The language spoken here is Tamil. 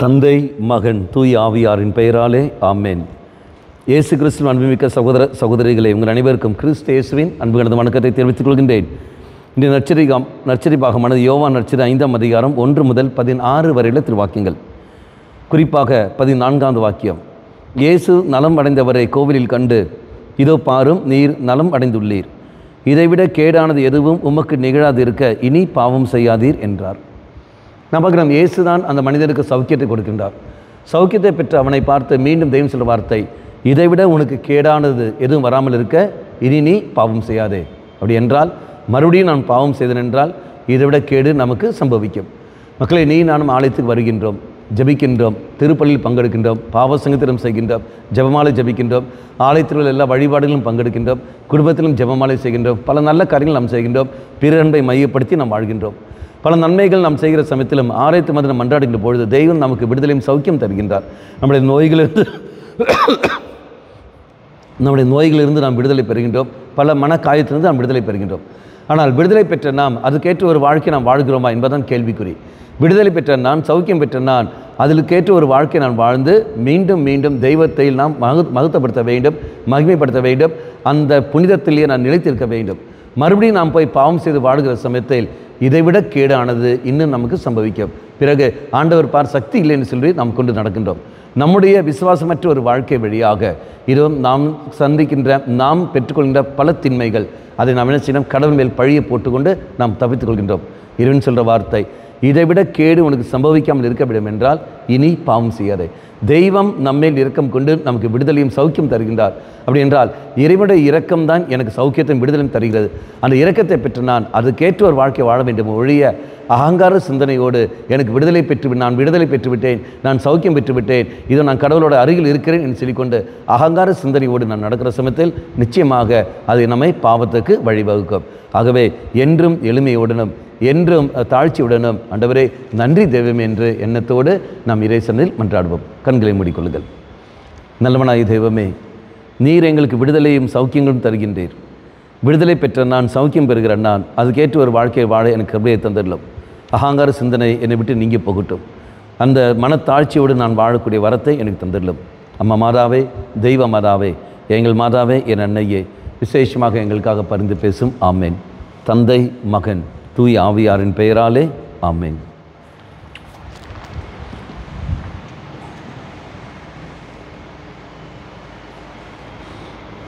தந்தை, மகன், தூய் ஆவியாரின் பெயராலே ஆமேன். இயேசு கிறிஸ்துவின் அன்புமிக்க சகோதர சகோதரிகளை உங்கள் அனைவருக்கும் கிறிஸ்து இயேசுவின் அன்பு கலந்த வணக்கத்தை தெரிவித்துக் கொள்கின்றேன். இன்று நற்செய்தி பாகமானது யோவான் நற்செய்தி 5ஆம் அதிகாரம் 1 முதல் 16 வரையுள்ள திருவாக்கியங்கள். குறிப்பாக 14வது வாக்கியம். இயேசு நலம் அடைந்தவரை கோவிலில் கண்டு, இதோ பாரும், நீர் நலம் அடைந்துள்ளீர். இதைவிட கேடானது எதுவும் உமக்கு நிகழாது இருக்க இனி பாவம் செய்யாதீர் என்றார். நாம் பார்க்கிறோம், இயேசு தான் அந்த மனிதனுக்கு சௌக்கியத்தை கொடுக்கின்றார். சௌக்கியத்தை பெற்ற அவனை பார்த்து மீண்டும் தெய்வம் சொல்ல வார்த்தை, இதைவிட உனக்கு கேடானது எதுவும் வராமல் இருக்க இனி நீ பாவம் செய்யாதே. அப்படி என்றால் மறுபடியும் நான் பாவம் செய்தேன் என்றால் இதைவிட கேடு நமக்கு சம்பவிக்கும். மக்களை, நீ நானும் ஆலயத்துக்கு வருகின்றோம், ஜபிக்கின்றோம், திருப்பலியில் பங்கெடுக்கின்றோம், பாவசங்கத்திலும் செய்கின்றோம், ஜபமாலை ஜபிக்கின்றோம், ஆலயத்தில் உள்ள எல்லா வழிபாடுகளிலும் பங்கெடுக்கின்றோம், குடும்பத்திலும் ஜபமாலை செய்கின்றோம், பல நல்ல காரியங்கள் நாம் செய்கின்றோம், பிற அன்பை மையப்படுத்தி நாம் வாழ்கின்றோம். பல நன்மைகள் நாம் செய்கிற சமயத்திலும் ஆலயத்து மத நாம் மன்றாடுகின்ற பொழுது தெய்வம் நமக்கு விடுதலையும் சௌக்கியம் தருகின்றார். நம்முடைய நோய்களிலிருந்து நாம் விடுதலை பெறுகின்றோம், பல மனக்காயத்திலிருந்து நாம் விடுதலை பெறுகின்றோம். ஆனால் விடுதலை பெற்ற நாம் அதுக்கேற்ற ஒரு வாழ்க்கை நாம் வாழ்கிறோமா என்பதுதான் கேள்விக்குறி. விடுதலை பெற்ற நான், சௌக்கியம் பெற்ற நான், அதற்கேற்ற ஒரு வாழ்க்கை நான் வாழ்ந்து மீண்டும் மீண்டும் தெய்வத்தை நாம் மகத்துவப்படுத்த வேண்டும், மகிமைப்படுத்த வேண்டும், அந்த புனிதத்திலேயே நான் நிலைத்திருக்க வேண்டும். மறுபடியும் நாம் போய் பாவம் செய்து வாழ்கிற சமயத்தில் இதைவிட கேடானது இன்னும் நமக்கு சம்பவிக்கும். பிறகு ஆண்டவர் சக்தி இல்லைன்னு சொல்லி நாம் கொண்டு நடக்கின்றோம். நம்முடைய விசுவாசமற்ற ஒரு வாழ்க்கை வழியாக இதுவும் நாம் சந்திக்கின்ற, நாம் பெற்றுக்கொள்கின்ற பல திண்மைகள், அதை நாம் என்ன செய்யணும், கடவுள் மேல் பழியை போட்டுக்கொண்டு நாம் தவித்துக் கொள்கின்றோம். இறைவன் சொல்கிற வார்த்தை, இதைவிட கேடு உனக்கு சம்பவிக்காமல் இருக்க வேண்டும் என்றால் இனி பாவம் செய்யாதே. தெய்வம் நம்மேல் இரக்கம் கொண்டு நமக்கு விடுதலையும் சௌக்கியம் தருகின்றார். அப்படி என்றால் இறைவனுடைய இரக்கம்தான் எனக்கு சௌக்கியத்தையும் விடுதலையும் தருகிறது. அந்த இரக்கத்தை பெற்று நான் அதுக்கேற்ற ஒரு வாழ்க்கை வாழ வேண்டும் ஒழிய அகங்கார சிந்தனையோடு எனக்கு விடுதலை நான் விடுதலை பெற்றுவிட்டேன், நான் சௌக்கியம் பெற்றுவிட்டேன், இதோ நான் கடவுளோட அருகில் இருக்கிறேன் என்று சொல்லிக்கொண்டு அகங்கார சிந்தனையோடு நான் நடக்கிற சமயத்தில் நிச்சயமாக அது நம்மை பாவத்துக்கு வழிவகுக்கும். ஆகவே என்றும் எளிமையுடனும் என்றும் தாழ்ச்சியுடனும் ஆண்டவரே நன்றி தெய்வம் என்று எண்ணத்தோடு நாம் இறைசனில் மன்றாடுவோம். கண்களை மூடிக்கொள்ளுங்கள். நல்லவனாய் தெய்வமே, நீர் எங்களுக்கு விடுதலையும் சௌக்கியங்களும் தருகின்றீர். விடுதலை பெற்ற நான், சௌக்கியம் பெறுகிற நான், அதுக்கேற்ற ஒரு வாழ்க்கையை வாழ எனக்கு கிருபையை தந்துடலாம். அகங்கார சிந்தனை என்னை விட்டு நீங்கி போகட்டும். அந்த மனத்தாழ்ச்சியோடு நான் வாழக்கூடிய வரத்தை எனக்கு தந்துடலாம். அம்மா மாதாவே, தெய்வ மாதாவே, எங்கள் மாதாவே, என் அன்னையே, விசேஷமாக எங்களுக்காக பரிந்து பேசும். ஆமேன். தந்தை, மகன், தூய் ஆவியாரின் பெயராலே ஆமேன்.